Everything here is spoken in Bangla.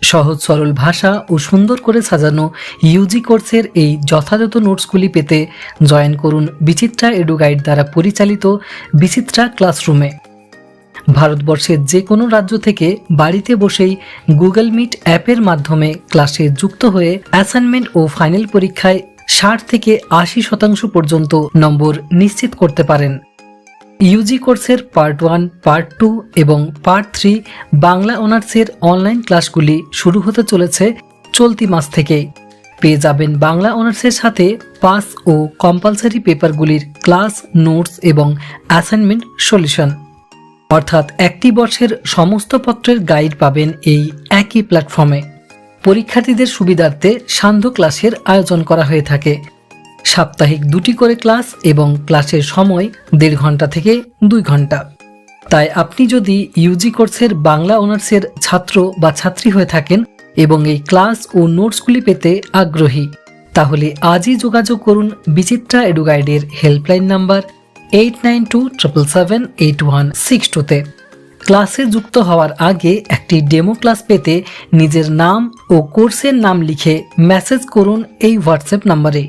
সহজ সরল ভাষা ও সুন্দর করে সাজানো ইউজি কোর্সের এই যথাযথ নোটসগুলি পেতে জয়েন করুন বিচিত্রা এডু গাইড দ্বারা পরিচালিত বিচিত্রা ক্লাসরুমে। ভারতবর্ষের যে কোনো রাজ্য থেকে বাড়িতে বসেই গুগল মিট অ্যাপের মাধ্যমে ক্লাসে যুক্ত হয়ে অ্যাসাইনমেন্ট ও ফাইনাল পরীক্ষায় 60 থেকে 80% পর্যন্ত নম্বর নিশ্চিত করতে পারেন। ইউজি কোর্সের পার্ট 1, পার্ট 2 এবং পার্ট 3 বাংলা অনার্সের অনলাইন ক্লাসগুলি শুরু হতে চলেছে চলতি মাস থেকে। পেয়ে যাবেন বাংলা অনার্সের সাথে পাস ও কম্পালসারি পেপারগুলির ক্লাস নোটস এবং অ্যাসাইনমেন্ট সলিউশন, অর্থাৎ একটি বর্ষের সমস্ত পত্রের গাইড পাবেন এই একই প্ল্যাটফর্মে। পরীক্ষার্থীদের সুবিধার্থে সান্ধ্য ক্লাসের আয়োজন করা হয়ে থাকে। সাপ্তাহিক 2টি করে ক্লাস এবং ক্লাসের সময় 1.5 ঘন্টা থেকে 2 ঘন্টা। তাই আপনি যদি ইউজি কোর্সের বাংলা অনার্সের ছাত্র বা ছাত্রী হয়ে থাকেন এবং এই ক্লাস ও নোটসগুলি পেতে আগ্রহী, তাহলে আজই যোগাযোগ করুন বিচিত্রা এডু গাইডের হেল্পলাইন নাম্বার 8927778162-তে। ক্লাসে যুক্ত হওয়ার আগে একটি ডেমো ক্লাস পেতে নিজের নাম ও কোর্সের নাম লিখে মেসেজ করুন এই হোয়াটসঅ্যাপ নাম্বারে।